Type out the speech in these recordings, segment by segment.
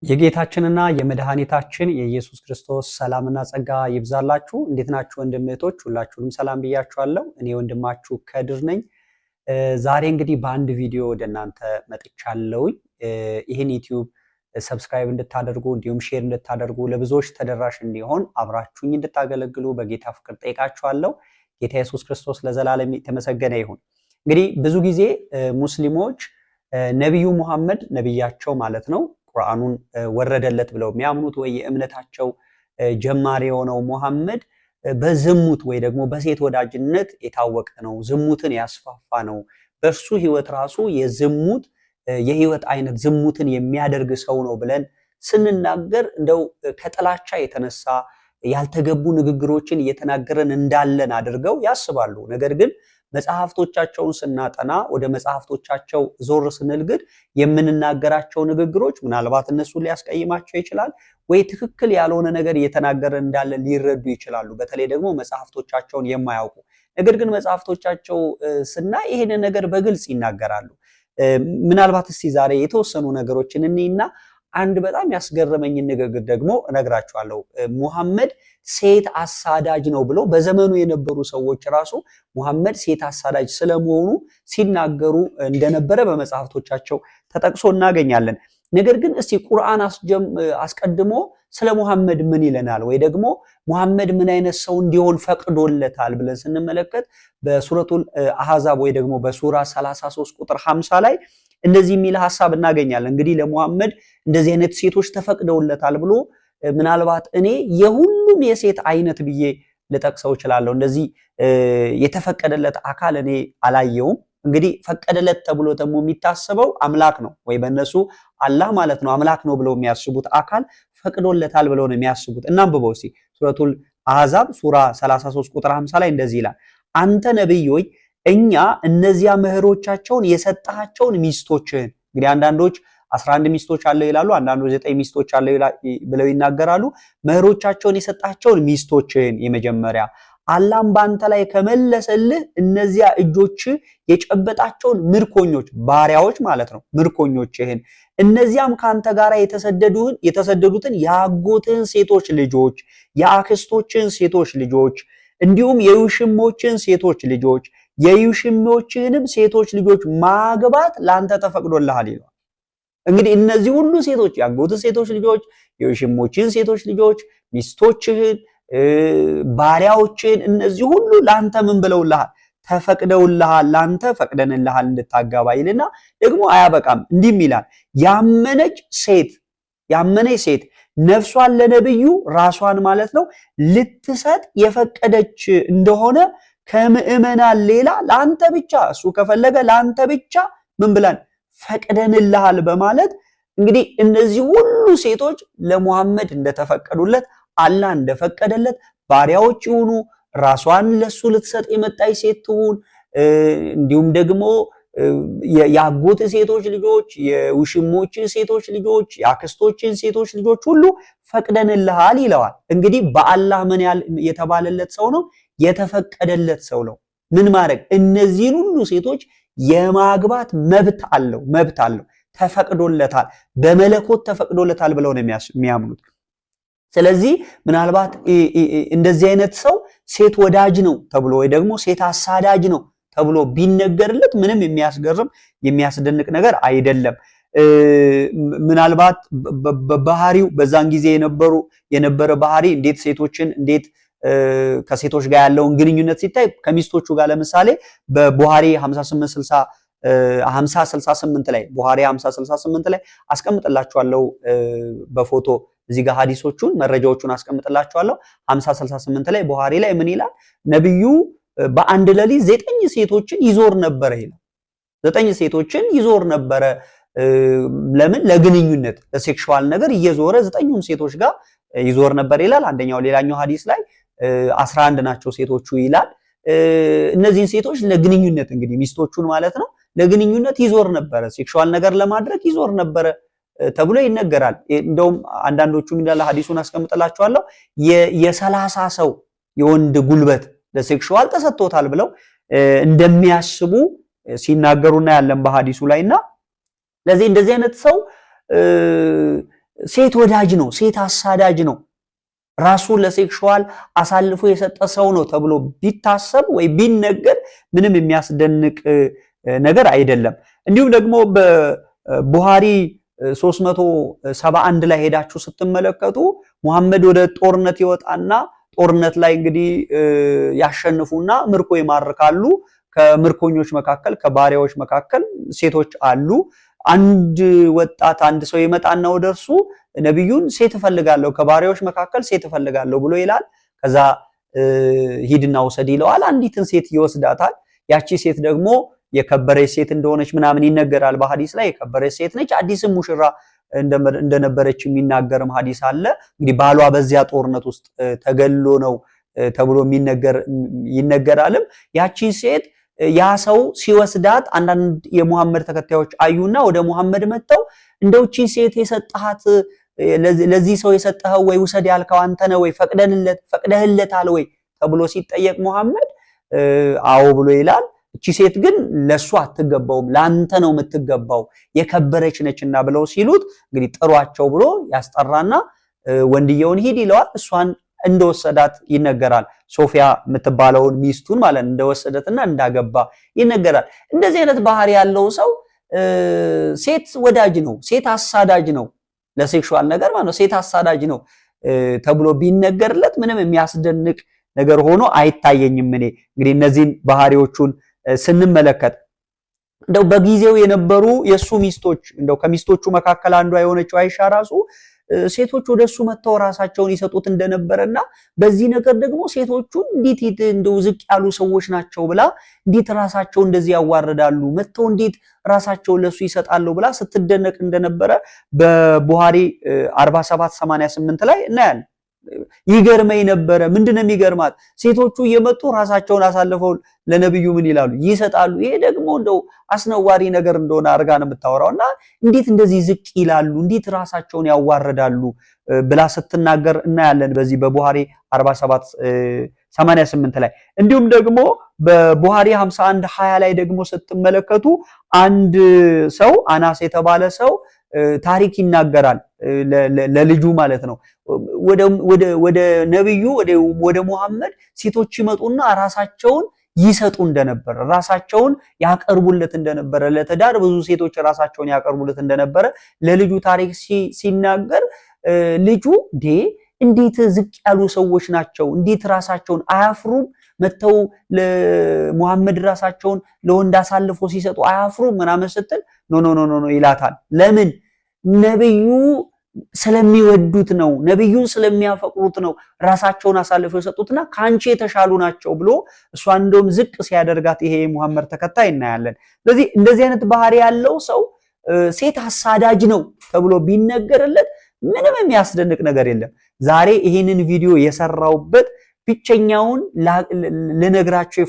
የጌታችንና የመድኃኒታችን የኢየሱስ ክርስቶስ ሰላምና ጸጋ ይብዛላችሁ። እንዴት ናችሁ ወንድምቶች? ሁላችሁንም ሰላም ብያችኋለሁ። እኔ ወንድማችሁ ከድር ነኝ። ዛሬ እንግዲህ በአንድ ቪዲዮ ወደ እናንተ መጥቻለሁ። ይህን ዩቲዩብ ሰብስክራይብ እንድታደርጉ እንዲሁም ሼር እንድታደርጉ ለብዙዎች ተደራሽ እንዲሆን አብራችሁኝ እንድታገለግሉ በጌታ ፍቅር ጠይቃችኋለሁ። ጌታ ኢየሱስ ክርስቶስ ለዘላለም የተመሰገነ ይሁን። እንግዲህ ብዙ ጊዜ ሙስሊሞች ነብዩ መሐመድ ነብያቸው ማለት ነው ቁርአኑን ወረደለት ብለው የሚያምኑት ወይ የእምነታቸው ጀማሪ የሆነው መሐመድ በዝሙት ወይ ደግሞ በሴት ወዳጅነት የታወቀ ነው፣ ዝሙትን ያስፋፋ ነው። በሱ ህይወት ራሱ የዝሙት የህይወት አይነት ዝሙትን የሚያደርግ ሰው ነው ብለን ስንናገር እንደው ከጥላቻ የተነሳ ያልተገቡ ንግግሮችን እየተናገረን እንዳለን አድርገው ያስባሉ። ነገር ግን መጽሐፍቶቻቸውን ስናጠና ወደ መጽሐፍቶቻቸው ዞር ስንል ግን የምንናገራቸው ንግግሮች ምናልባት እነሱን ሊያስቀይማቸው ይችላል፣ ወይ ትክክል ያልሆነ ነገር እየተናገረ እንዳለ ሊረዱ ይችላሉ። በተለይ ደግሞ መጽሐፍቶቻቸውን የማያውቁ ነገር ግን መጽሐፍቶቻቸው ስናይ ይሄንን ነገር በግልጽ ይናገራሉ። ምናልባት እስቲ ዛሬ የተወሰኑ ነገሮችን እንይና አንድ በጣም ያስገረመኝ ንግግር ደግሞ እነግራችኋለሁ። ሙሐመድ ሴት አሳዳጅ ነው ብሎ በዘመኑ የነበሩ ሰዎች ራሱ ሙሐመድ ሴት አሳዳጅ ስለመሆኑ ሲናገሩ እንደነበረ በመጽሐፍቶቻቸው ተጠቅሶ እናገኛለን። ነገር ግን እስቲ ቁርአን አስቀድሞ ስለ ሙሐመድ ምን ይለናል፣ ወይ ደግሞ ሙሐመድ ምን አይነት ሰው እንዲሆን ፈቅዶለታል ብለን ስንመለከት በሱረቱል አህዛብ ወይ ደግሞ በሱራ 33 ቁጥር 50 ላይ እንደዚህ የሚል ሐሳብ እናገኛለን። እንግዲህ ለሙሐመድ እንደዚህ አይነት ሴቶች ተፈቅደውለታል ብሎ ምናልባት እኔ የሁሉም የሴት አይነት ብዬ ልጠቅሰው እችላለሁ። እንደዚህ የተፈቀደለት አካል እኔ አላየውም። እንግዲህ ፈቀደለት ተብሎ ደግሞ የሚታሰበው አምላክ ነው፣ ወይ በእነሱ አላህ ማለት ነው አምላክ ነው ብለው የሚያስቡት አካል ፈቅዶለታል ብለው ነው የሚያስቡት። እናንብበው እስቲ ሱረቱል አህዛብ ሱራ 33 ቁጥር 50 ላይ እንደዚህ ይላል፣ አንተ ነብይ ሆይ እኛ እነዚያ መህሮቻቸውን የሰጣቸውን ሚስቶችን፣ እንግዲህ አንዳንዶች 11 ሚስቶች አለው ይላሉ፣ አንዳንዶች 9 ሚስቶች አለው ብለው ይናገራሉ። መህሮቻቸውን የሰጣቸውን ሚስቶችን የመጀመሪያ አላህም ባንተ ላይ ከመለሰልህ እነዚያ እጆች የጨበጣቸውን ምርኮኞች ባሪያዎች ማለት ነው ምርኮኞችህን፣ እነዚያም ካንተ ጋር የተሰደዱትን የአጎትህን ሴቶች ልጆች፣ የአክስቶችን ሴቶች ልጆች እንዲሁም የውሽሞችን ሴቶች ልጆች የውሽሞችህንም ሴቶች ልጆች ማግባት ላንተ ተፈቅዶልሃል ይላል። እንግዲህ እነዚህ ሁሉ ሴቶች የአጎትህ ሴቶች ልጆች፣ የውሽሞችህን ሴቶች ልጆች፣ ሚስቶችህን፣ ባሪያዎችህን እነዚህ ሁሉ ላንተ ምን ብለውልሃል? ተፈቅደውልሃል፣ ላንተ ፈቅደንልሃል እንድታጋባ ይልና ደግሞ አያበቃም፣ እንዲህም ይላል ያመነች ሴት ነፍሷን ለነብዩ ራሷን ማለት ነው ልትሰጥ የፈቀደች እንደሆነ ከምእመናን ሌላ ላንተ ብቻ እሱ ከፈለገ ላንተ ብቻ ምን ብለን ፈቅደንልሃል በማለት እንግዲህ እነዚህ ሁሉ ሴቶች ለሙሐመድ እንደተፈቀዱለት አላህ እንደፈቀደለት ባሪያዎች ይሁኑ፣ ራሷን ለሱ ልትሰጥ የመጣች ሴት ትሁን፣ እንዲሁም ደግሞ የአጎት ሴቶች ልጆች፣ የውሽሞች ሴቶች ልጆች፣ የአክስቶችን ሴቶች ልጆች ሁሉ ፈቅደንልሃል ይለዋል። እንግዲህ በአላህ ምን ያህል የተባለለት ሰው ነው? የተፈቀደለት ሰው ነው። ምን ማድረግ? እነዚህን ሁሉ ሴቶች የማግባት መብት አለው፣ ተፈቅዶለታል፣ በመለኮት ተፈቅዶለታል ብለው ነው የሚያምኑት። ስለዚህ ምናልባት እንደዚህ አይነት ሰው ሴት ወዳጅ ነው ተብሎ ወይ ደግሞ ሴት አሳዳጅ ነው ተብሎ ቢነገርለት ምንም የሚያስገርም የሚያስደንቅ ነገር አይደለም። ምናልባት በባህሪው በዛን ጊዜ የነበረ ባህሪ እንዴት ከሴቶች ጋር ያለውን ግንኙነት ሲታይ ከሚስቶቹ ጋር ለምሳሌ በቡሃሪ 5068 ላይ ቡሃሪ 5068 ላይ አስቀምጥላችኋለሁ በፎቶ እዚህ ጋር ሐዲሶቹን መረጃዎቹን አስቀምጥላችኋለሁ። 5068 ላይ ቡሃሪ ላይ ምን ይላል? ነብዩ በአንድ ሌሊት 9 ሴቶችን ይዞር ነበረ ይላል። 9 ሴቶችን ይዞር ነበረ። ለምን? ለግንኙነት ለሴክሹዋል ነገር እየዞረ 9ኙም ሴቶች ጋር ይዞር ነበር ይላል። ሌላኛው ሐዲስ ላይ 11 ናቸው ሴቶቹ ይላል። እነዚህን ሴቶች ለግንኙነት እንግዲህ ሚስቶቹን ማለት ነው ለግንኙነት ይዞር ነበረ፣ ሴክሹዋል ነገር ለማድረግ ይዞር ነበረ ተብሎ ይነገራል። እንደውም አንዳንዶቹ እንዳለ ሐዲሱን አስቀምጥላችኋለሁ የ30 ሰው የወንድ ጉልበት ለሴክሹዋል ተሰጥቶታል ብለው እንደሚያስቡ ሲናገሩና ያለን በሐዲሱ ላይና ለዚህ እንደዚህ አይነት ሰው ሴት ወዳጅ ነው፣ ሴት አሳዳጅ ነው፣ ራሱ ለሴክሹዋል አሳልፎ የሰጠ ሰው ነው ተብሎ ቢታሰብ ወይ ቢነገር ምንም የሚያስደንቅ ነገር አይደለም። እንዲሁም ደግሞ በቡሃሪ 371 ላይ ሄዳችሁ ስትመለከቱ ሙሐመድ ወደ ጦርነት ይወጣና ጦርነት ላይ እንግዲህ ያሸንፉና ምርኮ ይማርካሉ። ከምርኮኞች መካከል ከባሪያዎች መካከል ሴቶች አሉ። አንድ ወጣት አንድ ሰው ይመጣና ወደርሱ ነብዩን ሴት እፈልጋለሁ ከባሪያዎች መካከል ሴት እፈልጋለሁ ብሎ ይላል። ከዛ ሂድና ውሰድ ይለዋል። አንዲትን ሴት ይወስዳታል። ያቺ ሴት ደግሞ የከበረች ሴት እንደሆነች ምናምን ይነገራል በሐዲስ ላይ። የከበረች ሴት ነች። አዲስም ሙሽራ እንደነበረች የሚናገርም ሐዲስ አለ። እንግዲህ ባሏ በዚያ ጦርነት ውስጥ ተገሎ ነው ተብሎ ይነገራልም። ያቺ ሴት ያ ሰው ሲወስዳት አንዳንድ የሙሐመድ ተከታዮች አዩና ወደ ሙሐመድ መጥተው እንደው እቺ ሴት የሰጣሃት ለዚህ ሰው የሰጠኸው ወይ ውሰድ ያልከው አንተ ነህ ወይ ፈቅደህለታል ወይ ተብሎ ሲጠየቅ ሙሐመድ አዎ ብሎ ይላል። እቺ ሴት ግን ለሱ አትገባውም፣ ላንተ ነው የምትገባው የከበረች ነችና ብለው ሲሉት እንግዲህ ጥሯቸው ብሎ ያስጠራና ወንድየውን ሂድ ይለዋል። እሷን እንደወሰዳት ይነገራል። ሶፊያ የምትባለውን ሚስቱን ማለት እንደወሰደትና እንዳገባ ይነገራል። እንደዚህ አይነት ባህሪ ያለው ሰው ሴት ወዳጅ ነው፣ ሴት አሳዳጅ ነው፣ ለሴክሹዋል ነገር ማለት ነው ሴት አሳዳጅ ነው ተብሎ ቢነገርለት ምንም የሚያስደንቅ ነገር ሆኖ አይታየኝም። እኔ እንግዲህ እነዚህን ባህሪዎቹን ስንመለከት እንደው በጊዜው የነበሩ የሱ ሚስቶች እንደው ከሚስቶቹ መካከል አንዷ የሆነችው አይሻ ራሱ ሴቶች ወደሱ መተው ራሳቸውን ይሰጡት እንደነበረና በዚህ ነገር ደግሞ ሴቶቹን እንዴት እንደው ዝቅ ያሉ ሰዎች ናቸው ብላ እንዴት ራሳቸው እንደዚህ ያዋርዳሉ መተው እንዴት ራሳቸውን ለሱ ይሰጣሉ ብላ ስትደነቅ እንደነበረ በቡሃሪ 4788 ላይ እናያለን። ይገርመኝ ነበረ። ምንድነው የሚገርማት? ሴቶቹ እየመጡ ራሳቸውን አሳልፈው ለነብዩ ምን ይላሉ? ይሰጣሉ። ይሄ ደግሞ እንደው አስነዋሪ ነገር እንደሆነ አርጋ ነው የምታወራውና እንዴት እንደዚህ ዝቅ ይላሉ? እንዴት ራሳቸውን ያዋርዳሉ ብላ ስትናገር እናያለን በዚህ በቡሃሪ 4788 ላይ። እንዲሁም ደግሞ በቡሃሪ 5120 ላይ ደግሞ ስትመለከቱ አንድ ሰው አናስ የተባለ ሰው ታሪክ ይናገራል ለልጁ ማለት ነው። ወደ ነብዩ ወደ ሙሐመድ ሴቶች ይመጡና ራሳቸውን ይሰጡ እንደነበረ ራሳቸውን ያቀርቡለት እንደነበረ ለተዳር ብዙ ሴቶች ራሳቸውን ያቀርቡለት እንደነበረ ለልጁ ታሪክ ሲናገር ልጁ እንዴት ዝቅ ያሉ ሰዎች ናቸው እንዴት ራሳቸውን አያፍሩም መተው ለሙሐመድ ራሳቸውን ለወንድ አሳልፎ ሲሰጡ አያፍሩም ምናምን ስትል ኖ ይላታል። ለምን? ነብዩ ስለሚወዱት ነው፣ ነብዩን ስለሚያፈቅሩት ነው ራሳቸውን አሳልፈው የሰጡትና ካንቺ የተሻሉ ናቸው ብሎ እሷ እንደውም ዝቅ ሲያደርጋት ይሄ የሙሐመድ ተከታይ እናያለን። ስለዚህ እንደዚህ አይነት ባህሪ ያለው ሰው ሴት አሳዳጅ ነው ተብሎ ቢነገርለት ምንም የሚያስደንቅ ነገር የለም። ዛሬ ይሄንን ቪዲዮ የሰራውበት ብቸኛውን ልነግራችሁ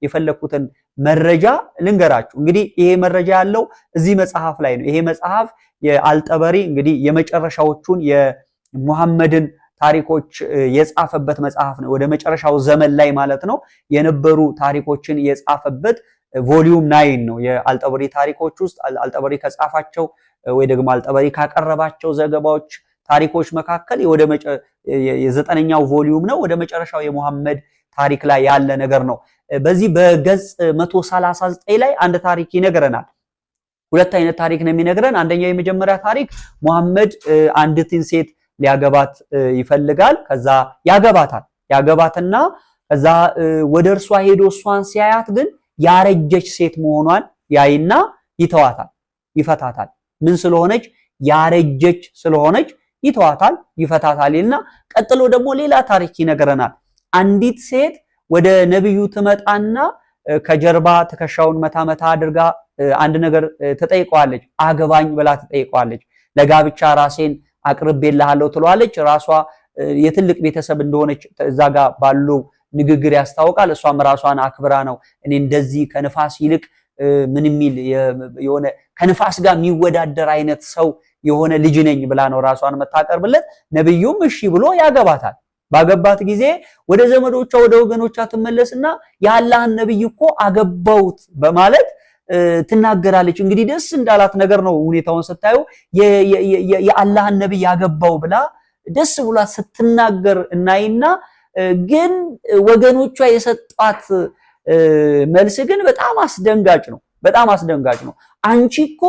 የፈለኩትን መረጃ ልንገራችሁ። እንግዲህ ይሄ መረጃ ያለው እዚህ መጽሐፍ ላይ ነው። ይሄ መጽሐፍ የአልጠበሪ እንግዲህ የመጨረሻዎቹን የሙሐመድን ታሪኮች የጻፈበት መጽሐፍ ነው። ወደ መጨረሻው ዘመን ላይ ማለት ነው የነበሩ ታሪኮችን የጻፈበት ቮሊዩም 9 ነው። የአልጠበሪ ታሪኮች ውስጥ አልጠበሪ ከጻፋቸው ወይ ደግሞ አልጠበሪ ካቀረባቸው ዘገባዎች ታሪኮች መካከል ወደ የ9ኛው ቮሊዩም ነው። ወደ መጨረሻው የሙሐመድ ታሪክ ላይ ያለ ነገር ነው። በዚህ በገጽ 139 ላይ አንድ ታሪክ ይነግረናል። ሁለት አይነት ታሪክ ነው የሚነግረን። አንደኛው የመጀመሪያ ታሪክ ሙሐመድ አንዲትን ሴት ሊያገባት ይፈልጋል። ከዛ ያገባትና ከዛ ወደ እርሷ ሄዶ እሷን ሲያያት ግን ያረጀች ሴት መሆኗን ያይና ይፈታታል። ምን ስለሆነች? ያረጀች ስለሆነች ይተዋታል፣ ይፈታታልና ቀጥሎ ደግሞ ሌላ ታሪክ ይነግረናል። አንዲት ሴት ወደ ነብዩ ትመጣና ከጀርባ ትከሻውን መታ አድርጋ አንድ ነገር ትጠይቀዋለች። አገባኝ ብላ ትጠይቀዋለች። ለጋብቻ ራሴን አቅርቤልሃለሁ ትሏለች። ራሷ የትልቅ ቤተሰብ እንደሆነች እዛ ጋር ባለው ንግግር ያስታውቃል። እሷም ራሷን አክብራ ነው እኔ እንደዚህ ከንፋስ ይልቅ ምን የሚል የሆነ ከንፋስ ጋር የሚወዳደር አይነት ሰው የሆነ ልጅ ነኝ ብላ ነው ራሷን መታቀርብለት። ነብዩም እሺ ብሎ ያገባታል። ባገባት ጊዜ ወደ ዘመዶቿ ወደ ወገኖቿ ትመለስና የአላህን ነብይ እኮ አገባውት በማለት ትናገራለች። እንግዲህ ደስ እንዳላት ነገር ነው ሁኔታውን ስታዩ የአላህን ነብይ ያገባው ብላ ደስ ብሏት ስትናገር እናይና ግን ወገኖቿ የሰጧት መልስ ግን በጣም አስደንጋጭ ነው። በጣም አስደንጋጭ ነው። አንቺ እኮ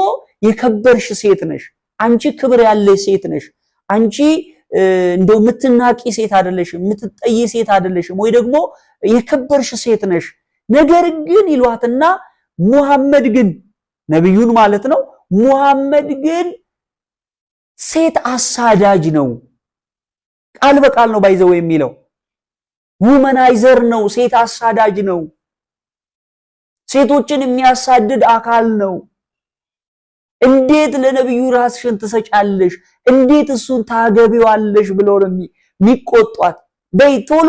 የከበርሽ ሴት ነሽ፣ አንቺ ክብር ያለሽ ሴት ነሽ፣ አንቺ እንደው የምትናቂ ሴት አይደለሽም፣ የምትጠይ ሴት አይደለሽም፣ ወይ ደግሞ የከበርሽ ሴት ነሽ። ነገር ግን ይሏትና ሙሐመድ ግን ነብዩን ማለት ነው ሙሐመድ ግን ሴት አሳዳጅ ነው። ቃል በቃል ነው ባይዘው የሚለው ውመናይዘር ነው፣ ሴት አሳዳጅ ነው፣ ሴቶችን የሚያሳድድ አካል ነው። እንዴት ለነብዩ ራስሽን ትሰጫለሽ? እንዴት እሱን ታገቢዋለሽ? ብለው ነው የሚቆጧት። በይ ቶሎ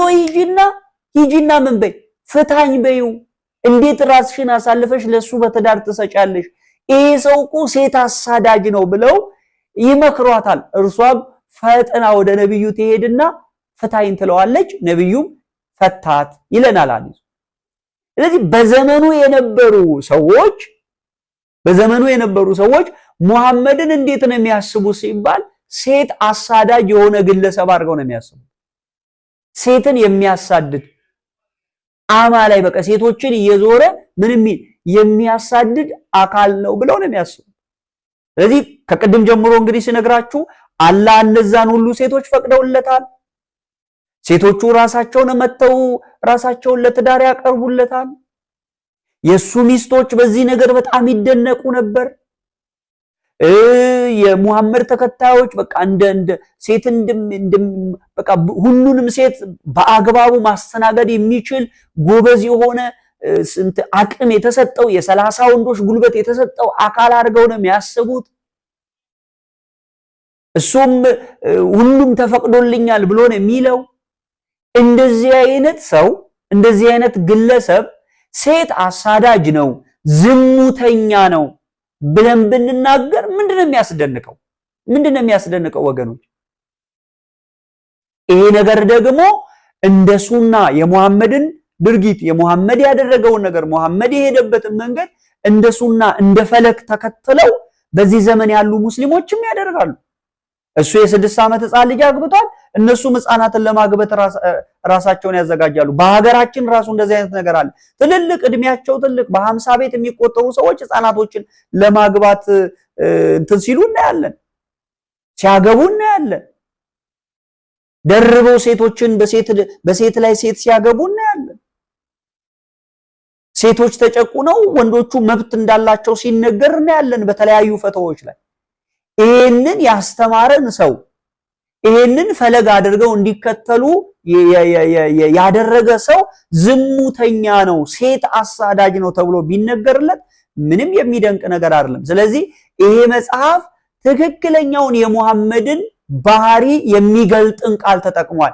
ሂጂና ምን በይ ፍታኝ በይው። እንዴት ራስሽን አሳልፈሽ ለሱ በትዳር ትሰጫለሽ? ይሄ ሰው እኮ ሴት አሳዳጅ ነው ብለው ይመክሯታል። እርሷም ፈጥና ወደ ነብዩ ትሄድና ፍታኝ ትለዋለች። ነብዩም ፈታት ይለናል ሐዲስ። ስለዚህ በዘመኑ የነበሩ ሰዎች ሙሐመድን እንዴት ነው የሚያስቡት ሲባል ሴት አሳዳጅ የሆነ ግለሰብ አድርገው ነው የሚያስቡት። ሴትን የሚያሳድድ አማላይ በቃ ሴቶችን እየዞረ ምንም የሚያሳድድ አካል ነው ብለው ነው የሚያስቡት። ስለዚህ ከቅድም ጀምሮ እንግዲህ ሲነግራችሁ አላህ እነዛን ሁሉ ሴቶች ፈቅደውለታል። ሴቶቹ ራሳቸውን መተው ራሳቸውን ለትዳር ያቀርቡለታል። የሱ ሚስቶች በዚህ ነገር በጣም ይደነቁ ነበር። የሙሐመድ ተከታዮች በቃ እንደ ሴት በቃ ሁሉንም ሴት በአግባቡ ማስተናገድ የሚችል ጎበዝ የሆነ አቅም የተሰጠው የ30 ወንዶች ጉልበት የተሰጠው አካል አድርገው ነው የሚያስቡት። እሱም ሁሉም ተፈቅዶልኛል ብሎ ነው የሚለው። እንደዚህ አይነት ሰው እንደዚህ አይነት ግለሰብ ሴት አሳዳጅ ነው፣ ዝሙተኛ ነው ብለን ብንናገር ምንድነው የሚያስደንቀው? ምንድነው የሚያስደንቀው ወገኖች? ይሄ ነገር ደግሞ እንደ ሱና የሙሐመድን ድርጊት የሙሐመድ ያደረገውን ነገር ሙሐመድ የሄደበትን መንገድ እንደ ሱና እንደ ፈለክ ተከትለው በዚህ ዘመን ያሉ ሙስሊሞችም ያደርጋሉ። እሱ የ6 ዓመት ህፃን ልጅ አግብቷል። እነሱም ህፃናትን ለማግባት ራሳቸውን ያዘጋጃሉ። በሀገራችን ራሱ እንደዚህ አይነት ነገር አለ። ትልልቅ እድሜያቸው ትልቅ በ50 ቤት የሚቆጠሩ ሰዎች ህፃናቶችን ለማግባት እንትን ሲሉ እናያለን፣ ሲያገቡ እናያለን። ደርበው ሴቶችን በሴት ላይ ሴት ሲያገቡ እናያለን። ሴቶች ተጨቁነው ወንዶቹ መብት እንዳላቸው ሲነገር እናያለን በተለያዩ ፈተዎች ላይ። ይሄንን ያስተማረን ሰው ይሄንን ፈለግ አድርገው እንዲከተሉ ያደረገ ሰው ዝሙተኛ ነው፣ ሴት አሳዳጅ ነው ተብሎ ቢነገርለት ምንም የሚደንቅ ነገር አይደለም። ስለዚህ ይሄ መጽሐፍ ትክክለኛውን የሙሐመድን ባህሪ የሚገልጥን ቃል ተጠቅሟል።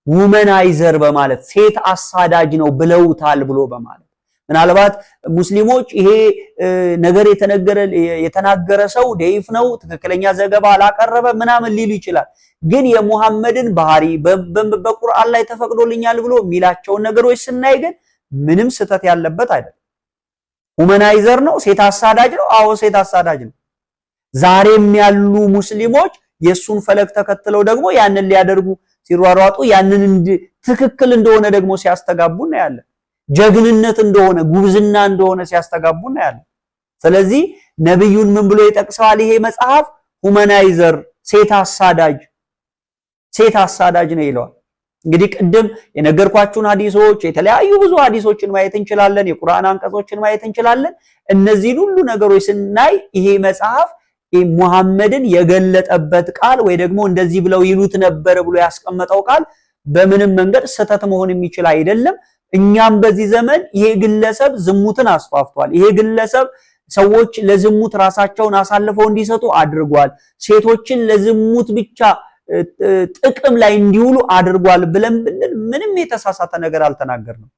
ውመናይዘር በማለት ሴት አሳዳጅ ነው ብለውታል ብሎ በማለት ምናልባት ሙስሊሞች ይሄ ነገር የተናገረ ሰው ደይፍ ነው፣ ትክክለኛ ዘገባ አላቀረበ ምናምን ሊሉ ይችላል። ግን የሙሐመድን ባህሪ በቁርአን ላይ ተፈቅዶልኛል ብሎ የሚላቸውን ነገሮች ስናይ ግን ምንም ስህተት ያለበት አይደለም። ሁመናይዘር ነው፣ ሴት አሳዳጅ ነው። አዎ ሴት አሳዳጅ ነው። ዛሬም ያሉ ሙስሊሞች የሱን ፈለግ ተከትለው ደግሞ ያንን ሊያደርጉ ሲሯሯጡ ያንን ትክክል እንደሆነ ደግሞ ሲያስተጋቡ እናያለን። ጀግንነት እንደሆነ ጉብዝና እንደሆነ ሲያስተጋቡ እናያለን። ስለዚህ ነብዩን ምን ብሎ ይጠቅሰዋል ይሄ መጽሐፍ? ሁመናይዘር ሴት አሳዳጅ ነው ይለዋል። እንግዲህ ቅድም የነገርኳችሁን ሐዲሶች የተለያዩ ብዙ ሐዲሶችን ማየት እንችላለን፣ የቁርአን አንቀጾችን ማየት እንችላለን። እነዚህን ሁሉ ነገሮች ስናይ ይሄ መጽሐፍ ሙሐመድን የገለጠበት ቃል ወይ ደግሞ እንደዚህ ብለው ይሉት ነበር ብሎ ያስቀመጠው ቃል በምንም መንገድ ስህተት መሆን የሚችል አይደለም። እኛም በዚህ ዘመን ይሄ ግለሰብ ዝሙትን አስፋፍቷል። ይሄ ግለሰብ ሰዎች ለዝሙት ራሳቸውን አሳልፈው እንዲሰጡ አድርጓል። ሴቶችን ለዝሙት ብቻ ጥቅም ላይ እንዲውሉ አድርጓል ብለን ብንል ምንም የተሳሳተ ነገር አልተናገርንም።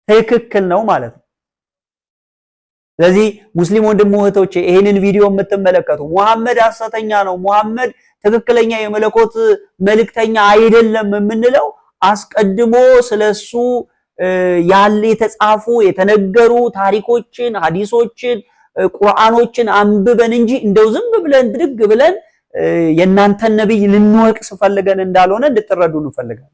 ትክክል ነው ማለት ነው። ስለዚህ ሙስሊም ወንድም እህቶቼ ይሄንን ቪዲዮ የምትመለከቱ ሙሐመድ ሐሰተኛ ነው፣ ሙሐመድ ትክክለኛ የመለኮት መልእክተኛ አይደለም የምንለው አስቀድሞ ስለሱ ያለ የተጻፉ የተነገሩ ታሪኮችን ሐዲሶችን ቁርአኖችን አንብበን እንጂ እንደው ዝም ብለን ብድግ ብለን የናንተን ነብይ ልንወቅስ ፈልገን እንዳልሆነ እንድትረዱ እንፈልጋለን።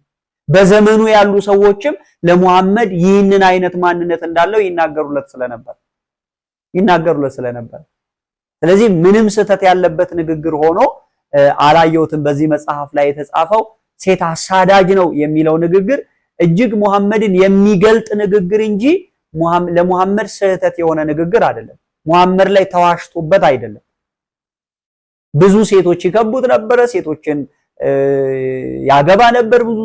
በዘመኑ ያሉ ሰዎችም ለሙሐመድ ይህንን አይነት ማንነት እንዳለው ይናገሩለት ስለነበር ስለዚህ ምንም ስህተት ያለበት ንግግር ሆኖ አላየሁትም። በዚህ መጽሐፍ ላይ የተጻፈው ሴት አሳዳጅ ነው የሚለው ንግግር እጅግ ሙሐመድን የሚገልጥ ንግግር እንጂ ለሙሐመድ ስህተት የሆነ ንግግር አይደለም። ሙሐመድ ላይ ተዋሽቶበት አይደለም። ብዙ ሴቶች ይከቡት ነበር፣ ሴቶችን ያገባ ነበር፣ ብዙ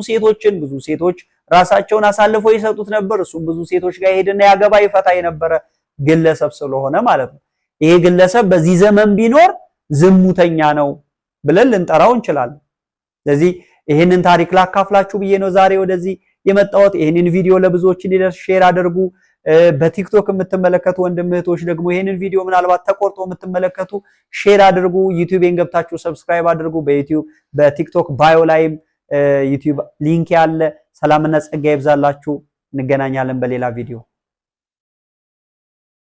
ሴቶች ራሳቸውን አሳልፈው ይሰጡት ነበር። እሱም ብዙ ሴቶች ጋር ሄድና ያገባ ይፈታ የነበረ ግለሰብ ስለሆነ ማለት ነው። ይሄ ግለሰብ በዚህ ዘመን ቢኖር ዝሙተኛ ነው ብለን ልንጠራው እንችላለን። ስለዚህ ይሄንን ታሪክ ላካፍላችሁ ብዬ ነው ዛሬ ወደዚህ የመጣሁት። ይሄንን ቪዲዮ ለብዙዎች እንዲደርስ ሼር አድርጉ። በቲክቶክ የምትመለከቱ ወንድም እህቶች ደግሞ ይሄንን ቪዲዮ ምናልባት ተቆርጦ የምትመለከቱ ሼር አድርጉ። ዩቲዩብን ገብታችሁ ሰብስክራይብ አድርጉ። በቲክቶክ ባዮ ላይም ዩቲዩብ ሊንክ ያለ። ሰላምና ጸጋ ይብዛላችሁ። እንገናኛለን በሌላ ቪዲዮ።